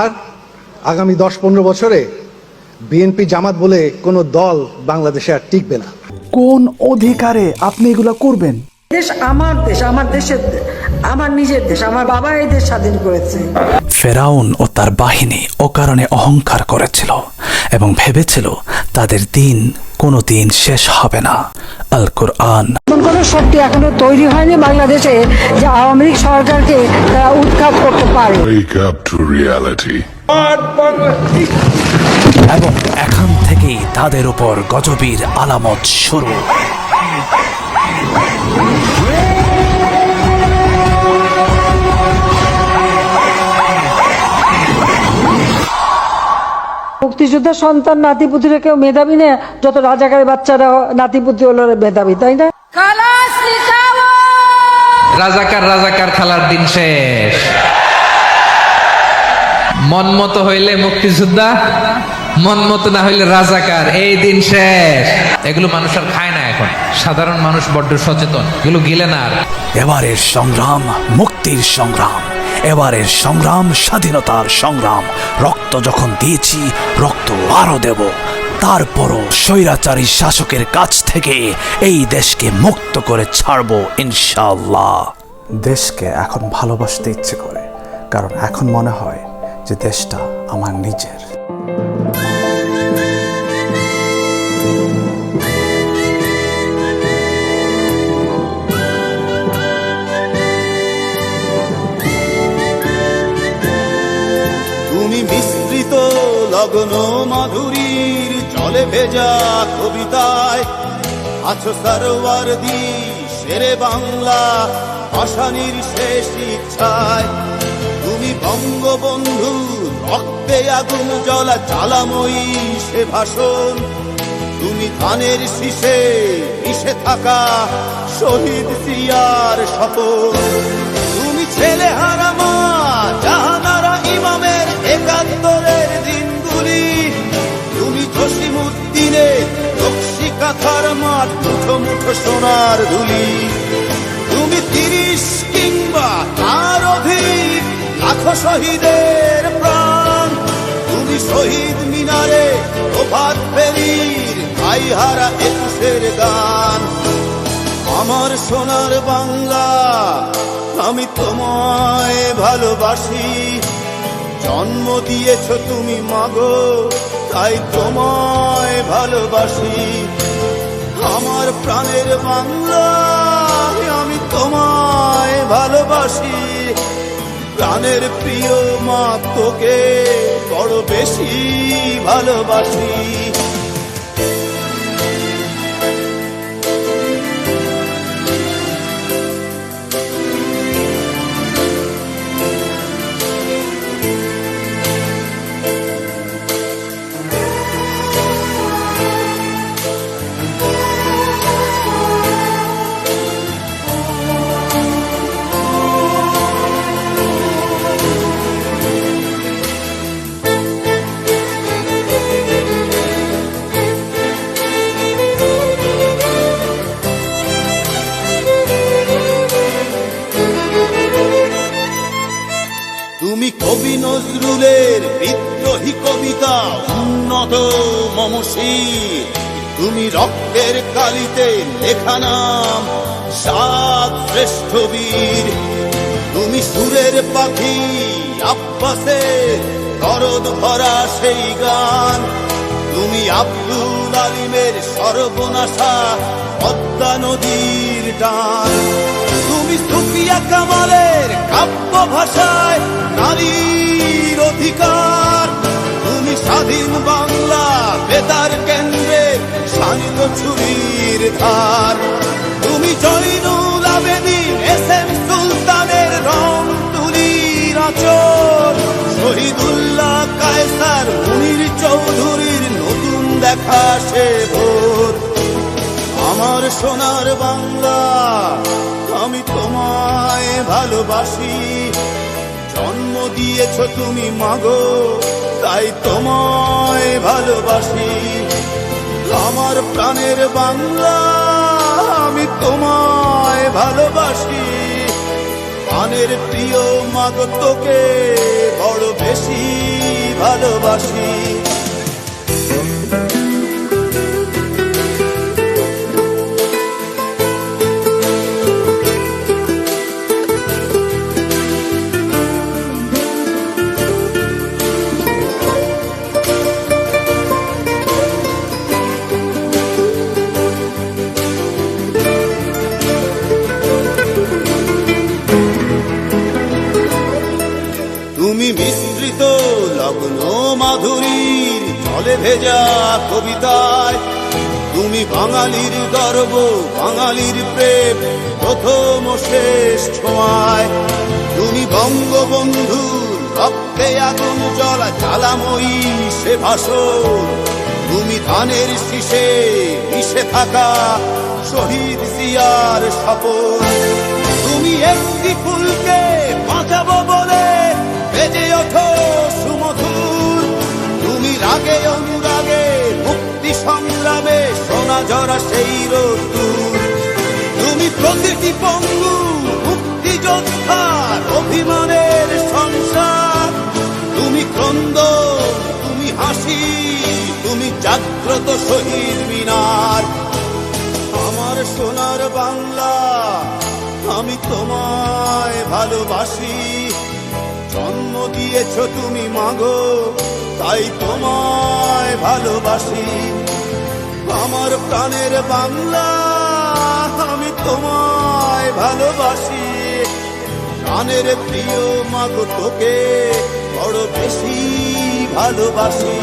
আর আগামী 10-15 বছরে বিএনপি জামাত বলে কোনো দল বাংলাদেশে আর টিকবে না। কোন অধিকারে আপনি এগুলো করবেন? দেশ আমার দেশ, আমার দেশের, আমার নিজের দেশ। আমার বাবা এই দেশ স্বাধীন করেছে। ফেরাউন ও তার বাহিনী অকারণে অহংকার করেছিল এবং ভেবেছিল তাদের দিন কোনো দিন শেষ হবে না। আল কোরআন। কোন শক্তি এখনো তৈরি হয়নি বাংলাদেশে যে আওয়ামী লীগ সরকারকে উৎখাত করতে পারে। Wake up to reality. এবং এখন থেকেই তাদের উপর গজবের আলামত শুরু। মুক্তিযোদ্ধার সন্তান নাতিপুতিরা কেউ মেধাবী না, যত রাজাকারের বাচ্চারা নাতিপুতি হলো মেধাবী, তাই না? রাজাকার খেলার দিন শেষ। মন মতো হইলে মুক্তিযোদ্ধা, মন মতো না হইলে রাজাকার, এই দিন শেষ। এগুলো মানুষ আর খায় না এখন। সাধারণ মানুষ বড্ড সচেতন, এগুলো গিলে না আর। এবারের সংগ্রাম মুক্তির সংগ্রাম, এবারের সংগ্রাম স্বাধীনতার সংগ্রাম। রক্ত যখন দিয়েছি, রক্ত আরো দেব। তারপরও স্বৈরাচারী শাসকের কাছ থেকে এই দেশকে মুক্ত করে ছাড়বো ইনশাআল্লাহ। দেশকে এখন ভালোবাসতে ইচ্ছে করে, কারণ এখন মনে হয় যে দেশটা আমার নিজের। তুমি মিশ্রিত লগ্ন মাধুরীর জলে ভেজা কবিতায় আছো সরওয়ারদি শেরে বাংলা ভাষানির শেষ ইচ্ছায়। তুমি বঙ্গবন্ধু রক্তে আগুন জ্বলা জ্বালাময়ী সে ভাষণ। তুমি ধানের শীষে মিশে থাকা শহীদ জিয়ার শপথ। তুমি ছেলে হারা মা জাহানারা ইমামের একাত্তরের দিনগুলি। তুমি জসিমউদ্দিনের নকশি কাঁথার মাঠ মুঠো মুঠো সোনার ধুলি। তুমি 30 কিংবা তার অধিক লাখো শহীদের প্রাণ। তুমি শহীদ মিনারে প্রভাত ফেরির গাইহারা 21-এর গান। আমার সোনার বাংলা, আমি তোমায় ভালোবাসি। জন্ম দিয়েছ তুমি মাগো, তাই তোমায় ভালোবাসি। আমার প্রাণের বাংলা, আমি তোমায় ভালোবাসি। প্রাণের প্রিয় মা, তোকে বড় বেশি ভালোবাসি। তুমি কবি নজরুলের বিদ্রোহী কবিতা উন্নত মমশীর। তুমি রক্তের কালিতে লেখা নাম 7 শ্রেষ্ঠ বীর। তুমি সুরের পাখি আব্বাসের দরদ ভরা সেই গান। তুমি আব্দুল আলিমের সর্বনাশা পদ্মা নদীর টান। তুমি সুফিয়া কামালের কাব্য ভাষায় নারীর অধিকার। তুমি স্বাধীন বাংলা বেতার কেন্দ্রের শানিত ছুরির ধার। তুমি জয়নুল আবেদীন এসএম সুলতানের রং তুলির আঁচল। শহীদুল্লাহ কায়সার মুনির চৌধুরীর নতুন দেখা সে ভোর। আমার সোনার বাংলা, আমি তোমায় ভালোবাসি। জন্ম দিয়েছ তুমি মাগো, তাই তোমায় ভালোবাসি। আমার প্রাণের বাংলা, আমি তোমায় ভালোবাসি। প্রাণের প্রিয় মাগো, তোকে বড় বেশি ভালোবাসি। তুমি মিশ্রিত লগ্ন মাধুরীর জলে ভেজা কবিতায়, তুমি বাঙালির গর্ব, বাঙালির প্রেম প্রথম শেষ ছোঁয়ায়। তুমি বঙ্গবন্ধুর রক্তে আগুন জ্বলা জ্বালাময়ী সে ভাষণ, তুমি ধানের শীষে মিশে থাকা শহীদ জিয়ার শপথ। তুমি একটি ফুলকে বাঁচাবো বলে বেজে ওঠো সুমধুর, তুমি রাগে অনুরাগে মুক্তি সংগ্রামে সোনা ঝরা সেই রোদ্দুর। তুমি প্রতিটি পঙ্গু মুক্তিযোদ্ধার অভিমানের সংসার, তুমি ক্রন্দন, তুমি হাসি, তুমি জাগ্রত শহীদ মিনার। আমার সোনার বাংলা, আমি তোমায় ভালোবাসি। জন্ম দিয়েছ তুমি মাগো, তাই তোমায় ভালোবাসি। আমার প্রাণের বাংলা, আমি তোমায় ভালোবাসি। প্রাণের প্রিয় মাগো, তোকে বড় বেশি ভালোবাসি।